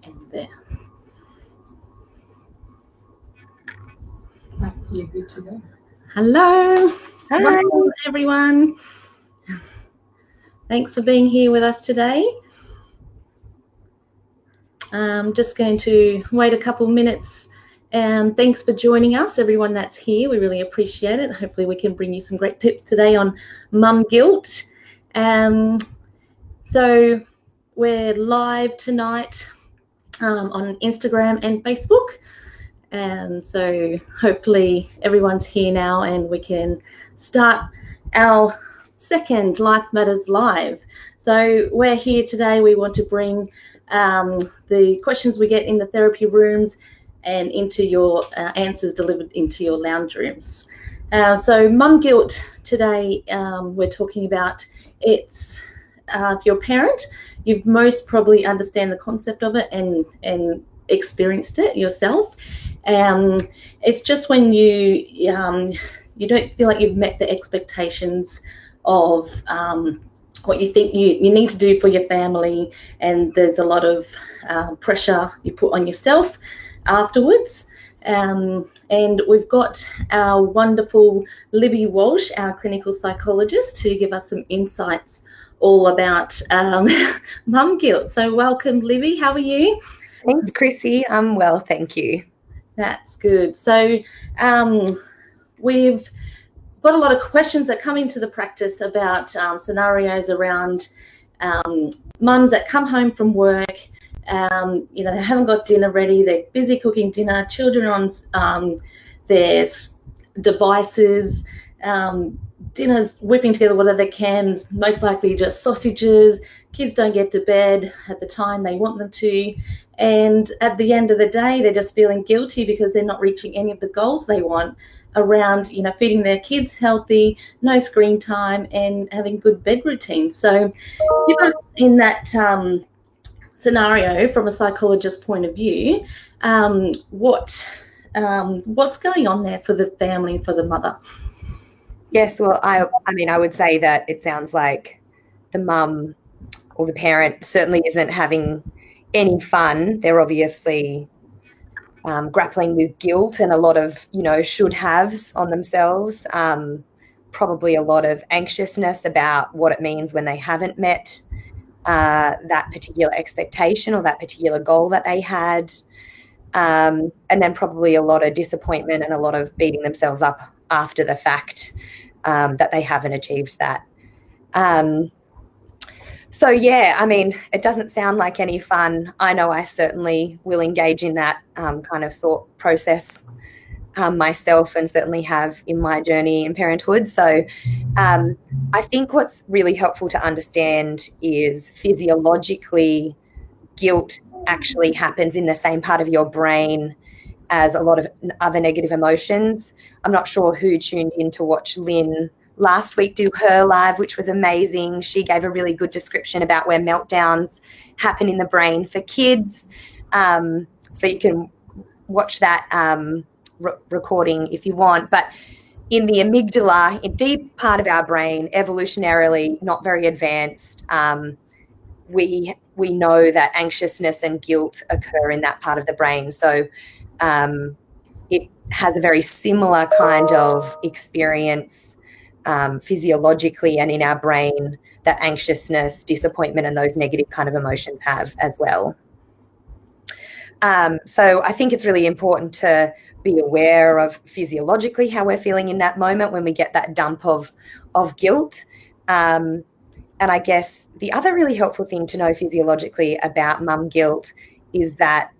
And there. Right, you're good to go. Hello. Hi. Welcome, everyone. Thanks for being here with us today. I'm just going to wait a couple minutes, and thanks for joining us, everyone that's here. We really appreciate it. Hopefully we can bring you some great tips today on mum guilt. So we're live tonight on Instagram and Facebook. And so hopefully everyone's here now and we can start our second Life Matters Live. So we're here today. We want to bring the questions we get in the therapy rooms and into your answers delivered into your lounge rooms. So mum guilt today, we're talking about it's if you're a parent, you've most probably understand the concept of it and experienced it yourself. It's just when you don't feel like you've met the expectations of what you think you need to do for your family, and there's a lot of pressure you put on yourself afterwards. And we've got our wonderful Libby Walsh, our clinical psychologist, to give us some insights all about mum guilt. So welcome, Libby. How are you? Thanks, Chrissy. I'm well, thank you. That's good. So we've got a lot of questions that come into the practice about scenarios around mums that come home from work. They haven't got dinner ready. They're busy cooking dinner. Children on their devices. Dinner's whipping together whatever they can. Most likely just sausages. Kids don't get to bed at the time they want them to. And at the end of the day, they're just feeling guilty because they're not reaching any of the goals they want around, feeding their kids healthy, no screen time, and having good bed routines. So give us in that scenario from a psychologist's point of view, what's going on there for the family, for the mother? Yes, well, I would say that it sounds like the mum or the parent certainly isn't having any fun. They're obviously grappling with guilt and a lot of, should-haves on themselves, probably a lot of anxiousness about what it means when they haven't met that particular expectation or that particular goal that they had, and then probably a lot of disappointment and a lot of beating themselves up after the fact that they haven't achieved that. So, yeah, it doesn't sound like any fun. I know I certainly will engage in that kind of thought process myself, and certainly have in my journey in parenthood. So I think what's really helpful to understand is physiologically, guilt actually happens in the same part of your brain as a lot of other negative emotions. I'm not sure who tuned in to watch Lynn last week do her live, which was amazing. She gave a really good description about where meltdowns happen in the brain for kids. So you can watch that recording if you want. But in the amygdala, a deep part of our brain, evolutionarily not very advanced, we know that anxiousness and guilt occur in that part of the brain. So it has a very similar kind of experience physiologically and in our brain that anxiousness, disappointment, and those negative kind of emotions have as well. So I think it's really important to be aware of physiologically how we're feeling in that moment when we get that dump of guilt. And I guess the other really helpful thing to know physiologically about mum guilt is that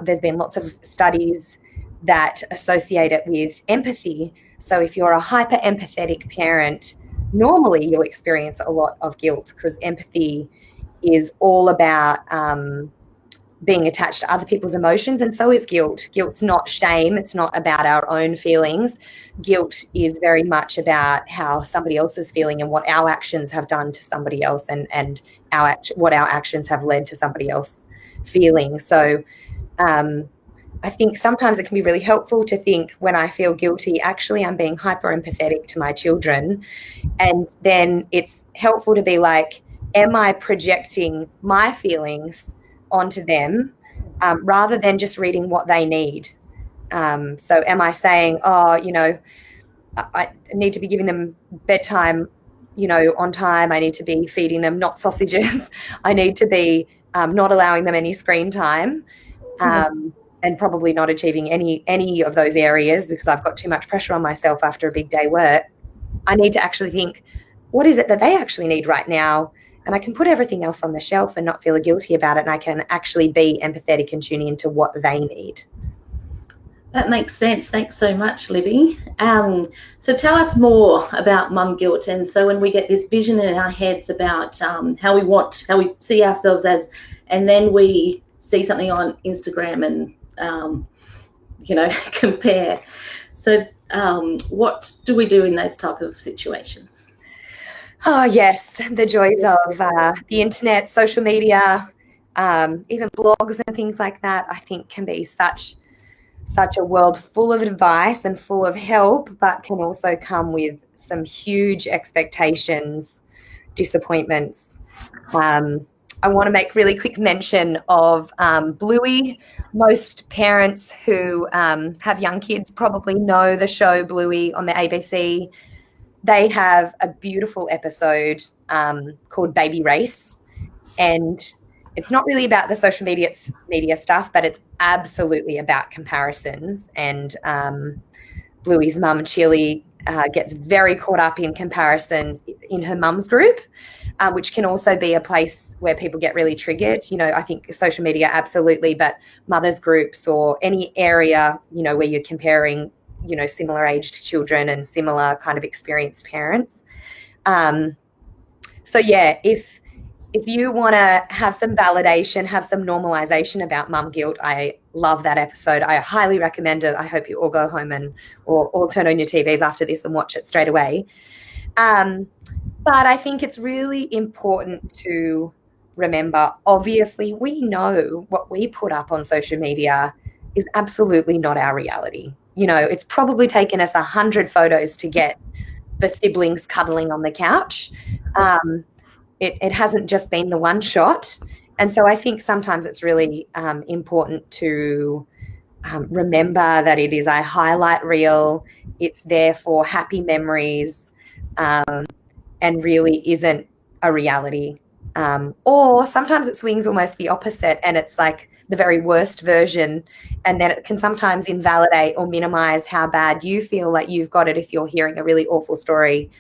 there's been lots of studies that associate it with empathy. So if you're a hyper empathetic parent, normally you'll experience a lot of guilt, because empathy is all about being attached to other people's emotions, and so is guilt. Guilt's not shame. It's not about our own feelings. Guilt is very much about how somebody else is feeling and what our actions have done to somebody else, and what our actions have led to somebody else feeling. So I think sometimes it can be really helpful to think, when I feel guilty, actually I'm being hyper empathetic to my children. And then it's helpful to be like, am I projecting my feelings onto them rather than just reading what they need. So am I saying, oh, I need to be giving them bedtime, on time. I need to be feeding them not sausages. I need to be not allowing them any screen time, and probably not achieving any of those areas because I've got too much pressure on myself after a big day work. I need to actually think, what is it that they actually need right now? And I can put everything else on the shelf and not feel guilty about it. And I can actually be empathetic and tune into what they need. That makes sense. Thanks so much, Libby. So tell us more about mum guilt. And so when we get this vision in our heads about how we see ourselves as, and then we see something on Instagram and, compare. So what do we do in those type of situations? Oh, yes, the joys of the internet, social media, even blogs and things like that, I think can be such a world full of advice and full of help, but can also come with some huge expectations, disappointments. I want to make really quick mention of Bluey. Most parents who have young kids probably know the show Bluey on the ABC. They have a beautiful episode called Baby Race, and it's not really about the social media stuff, but it's absolutely about comparisons. And Bluey's mum, Chili, gets very caught up in comparisons in her mum's group, which can also be a place where people get really triggered. I think social media, absolutely, but mothers groups or any area, where you're comparing, similar aged children and similar kind of experienced parents. So yeah, if you want to have some validation, have some normalization about mum guilt, I love that episode. I highly recommend it. I hope you all go home or all turn on your TVs after this and watch it straight away. But I think it's really important to remember, obviously, we know what we put up on social media is absolutely not our reality. It's probably taken us 100 photos to get the siblings cuddling on the couch. It hasn't just been the one shot. And so I think sometimes it's really important to remember that it is a highlight reel. It's there for happy memories, and really isn't a reality. Or sometimes it swings almost the opposite, and it's like the very worst version. And then it can sometimes invalidate or minimize how bad you feel like you've got it if you're hearing a really awful story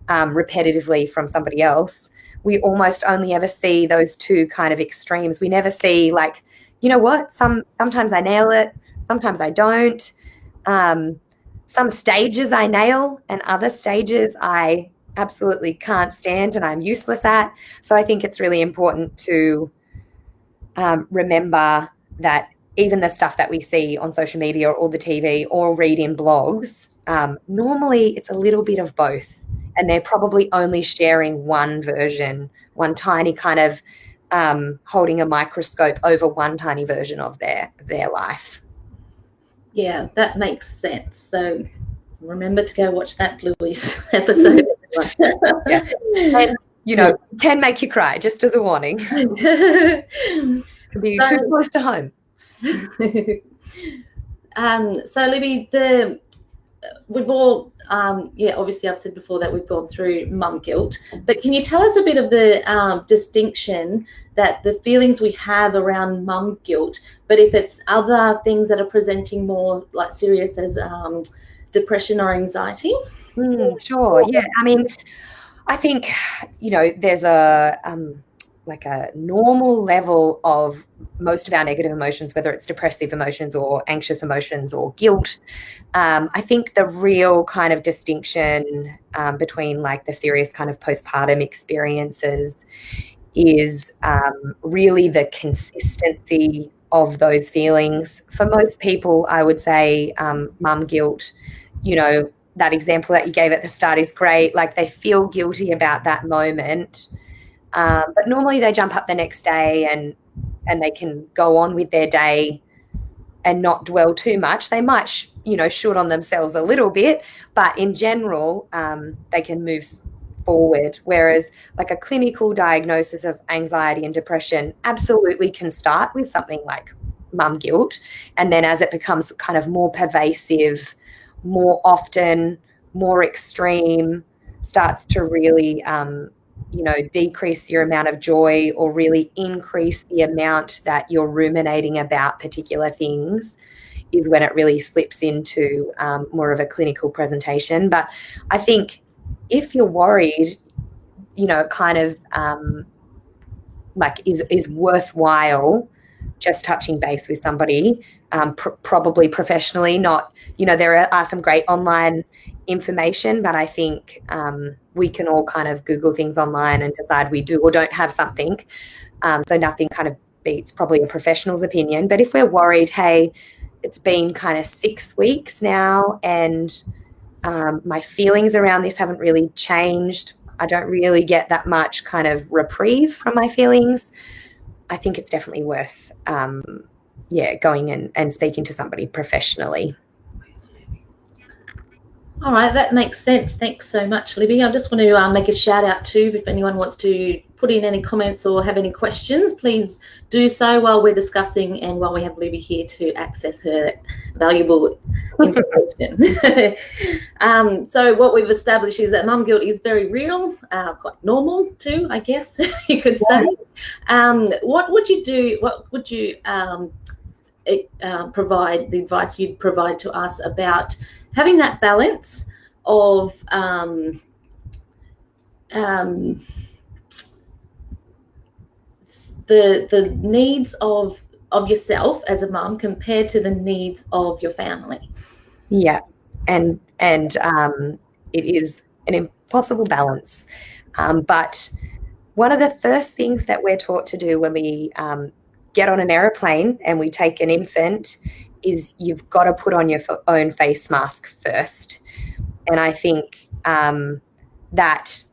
repetitively from somebody else. We almost only ever see those two kind of extremes. We never see like, sometimes I nail it, sometimes I don't. Some stages I nail and other stages I absolutely can't stand and I'm useless at. So I think it's really important to remember that even the stuff that we see on social media or the TV or read in blogs, normally it's a little bit of both. And they're probably only sharing one version, one tiny kind of holding a microscope over one tiny version of their life. Yeah, that makes sense. So remember to go watch that Bluey's episode. Yeah. And, can make you cry, just as a warning. Can be too close to home. So Libby, we've all, obviously I've said before that we've gone through mum guilt, but can you tell us a bit of the distinction that the feelings we have around mum guilt, but if it's other things that are presenting more like serious as depression or anxiety? Sure. Yeah. I mean, I think, there's a normal level of most of our negative emotions, whether it's depressive emotions or anxious emotions or guilt. I think the real kind of distinction between like the serious kind of postpartum experiences is really the consistency of those feelings. For most people, I would say mum guilt, that example that you gave at the start is great. Like they feel guilty about that moment. But normally they jump up the next day and they can go on with their day and not dwell too much. They might, shoot on themselves a little bit, but in general, they can move forward. Whereas like a clinical diagnosis of anxiety and depression absolutely can start with something like mum guilt. And then as it becomes kind of more pervasive, more often, more extreme, starts to really, decrease your amount of joy or really increase the amount that you're ruminating about particular things, is when it really slips into more of a clinical presentation. But I think if you're worried, kind of is worthwhile just touching base with somebody, probably professionally. Not, there are some great online information, but I think we can all kind of Google things online and decide we do or don't have something. So nothing kind of beats probably a professional's opinion. But if we're worried, hey, it's been kind of 6 weeks now and my feelings around this haven't really changed, I don't really get that much kind of reprieve from my feelings, I think it's definitely worth, going and speaking to somebody professionally. All right, that makes sense. Thanks so much, Libby. I just want to make a shout out too, if anyone wants to put in any comments or have any questions, please do so while we're discussing and while we have Libby here to access her valuable information. So what we've established is that mum guilt is very real, quite normal too, I guess you could say. What would you do? What would you provide, the advice you'd provide to us about having that balance of the needs of yourself as a mum compared to the needs of your family? Yeah, and it is an impossible balance. But one of the first things that we're taught to do when we get on an aeroplane and we take an infant is you've got to put on your own face mask first. And I think that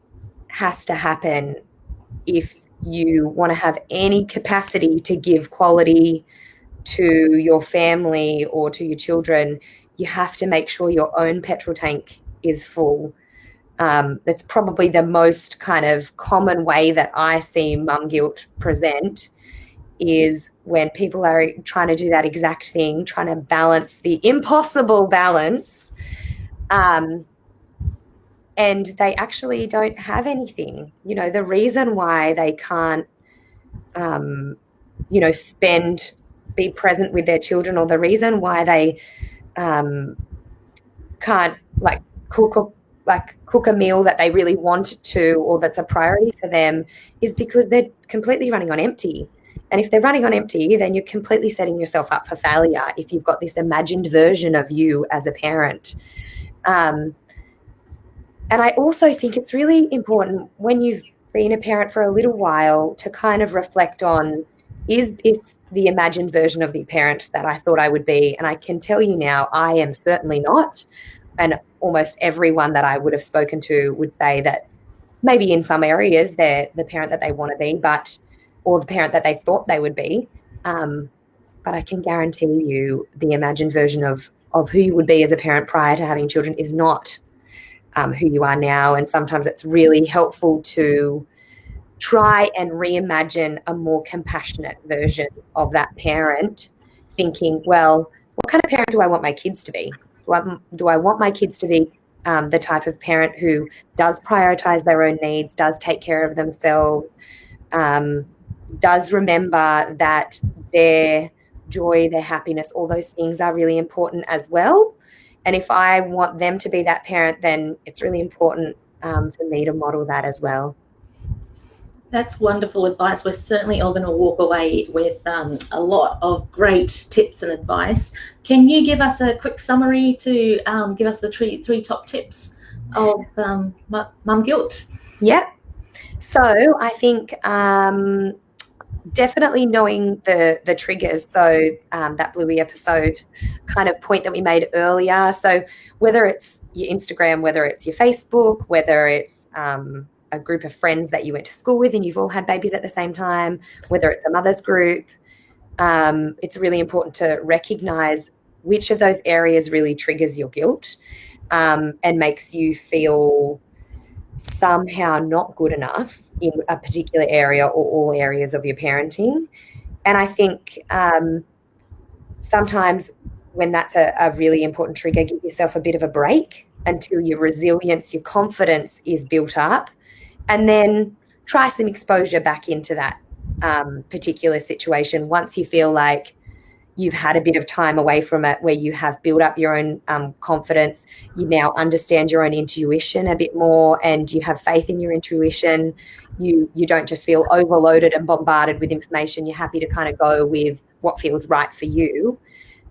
has to happen if you want to have any capacity to give quality to your family or to your children. You have to make sure your own petrol tank is full. That's probably the most kind of common way that I see mum guilt present, is when people are trying to do that exact thing, trying to balance the impossible balance, and they actually don't have anything. The reason why they can't, be present with their children, or the reason why they can't cook a meal that they really want to, or that's a priority for them, is because they're completely running on empty. And if they're running on empty, then you're completely setting yourself up for failure if you've got this imagined version of you as a parent. And I also think it's really important when you've been a parent for a little while to kind of reflect on, is this the imagined version of the parent that I thought I would be? And I can tell you now, I am certainly not. And almost everyone that I would have spoken to would say that maybe in some areas they're the parent that they want to be, or the parent that they thought they would be. But I can guarantee you the imagined version of who you would be as a parent prior to having children is not who you are now. And sometimes it's really helpful to try and reimagine a more compassionate version of that parent, thinking, well, what kind of parent do I want my kids to be? Do I want my kids to be the type of parent who does prioritize their own needs, does take care of themselves, does remember that their joy, their happiness, all those things are really important as well? And if I want them to be that parent, then it's really important for me to model that as well. That's wonderful advice. We're certainly all going to walk away with a lot of great tips and advice. Can you give us a quick summary to give us the three top tips of mum guilt? Yeah. So I think definitely knowing the triggers. So that Bluey episode kind of point that we made earlier. So whether it's your Instagram, whether it's your Facebook, whether it's a group of friends that you went to school with and you've all had babies at the same time, whether it's a mother's group, it's really important to recognize which of those areas really triggers your guilt and makes you feel somehow not good enough in a particular area or all areas of your parenting. And I think sometimes when that's a really important trigger, give yourself a bit of a break until your resilience, your confidence is built up, and then try some exposure back into that particular situation once you feel like you've had a bit of time away from it, where you have built up your own confidence. You now understand your own intuition a bit more, and you have faith in your intuition. You don't just feel overloaded and bombarded with information. You're happy to kind of go with what feels right for you.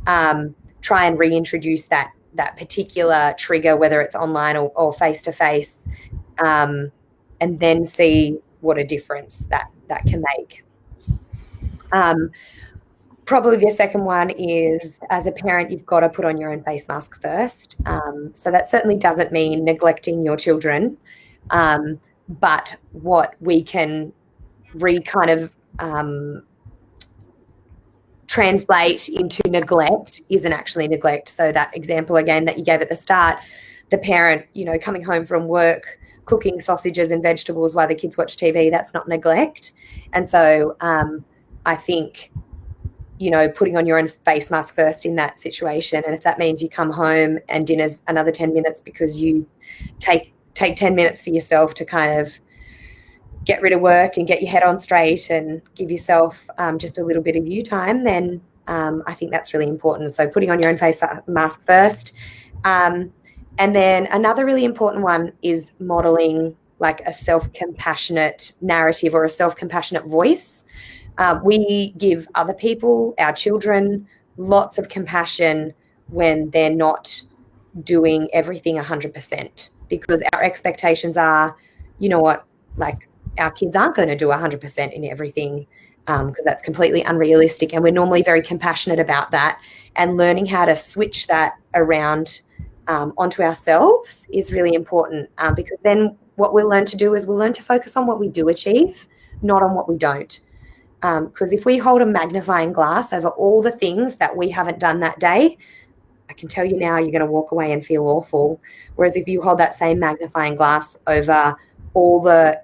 Try and reintroduce that particular trigger, whether it's online or face-to-face, and then see what a difference that can make. Probably the second one is, as a parent, you've got to put on your own face mask first. So that certainly doesn't mean neglecting your children, but what we can translate into neglect isn't actually neglect. So that example again that you gave at the start, the parent, coming home from work, cooking sausages and vegetables while the kids watch TV, that's not neglect. And so I think, putting on your own face mask first in that situation. And if that means you come home and dinner's another 10 minutes because you take 10 minutes for yourself to kind of get rid of work and get your head on straight and give yourself just a little bit of you time, then I think that's really important. So putting on your own face mask first. And then another really important one is modeling like a self-compassionate narrative or a self-compassionate voice. We give other people, our children, lots of compassion when they're not doing everything 100%, because our expectations are, like our kids aren't going to do 100% in everything, because that's completely unrealistic. And we're normally very compassionate about that, and learning how to switch that around onto ourselves is really important, because then what we'll learn to do is we'll learn to focus on what we do achieve, not on what we don't. Because if we hold a magnifying glass over all the things that we haven't done that day, I can tell you now you're going to walk away and feel awful. Whereas if you hold that same magnifying glass over all the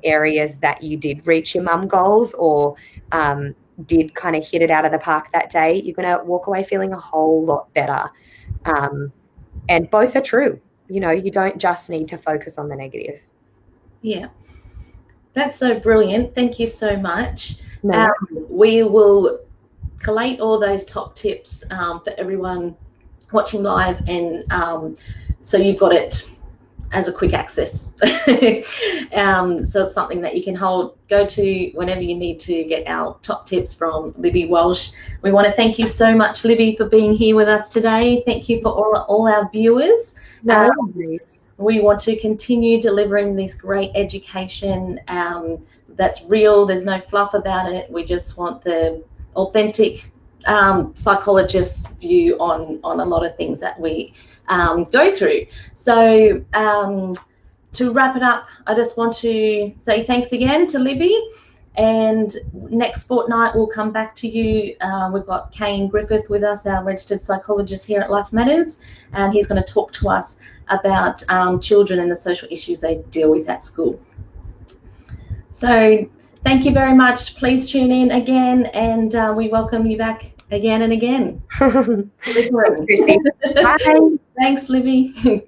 areas that you did reach your mum goals or did kind of hit it out of the park that day, you're going to walk away feeling a whole lot better. And both are true. You don't just need to focus on the negative. Yeah. That's so brilliant. Thank you so much. No. We will collate all those top tips for everyone watching live, and so you've got it as a quick access. So it's something that you can go to whenever you need to get our top tips from Libby Walsh. We want to thank you so much, Libby, for being here with us today. Thank you for all our viewers. No, we want to continue delivering this great education that's real. There's no fluff about it. We just want the authentic psychologist view on a lot of things that we go through. So to wrap it up, I just want to say thanks again to Libby. And next fortnight, we'll come back to you. We've got Kane Griffith with us, our registered psychologist here at Life Matters, and he's going to talk to us about children and the social issues they deal with at school. So thank you very much. Please tune in again, and we welcome you back again and again. Thanks, Chrissy. Bye. Thanks, Libby.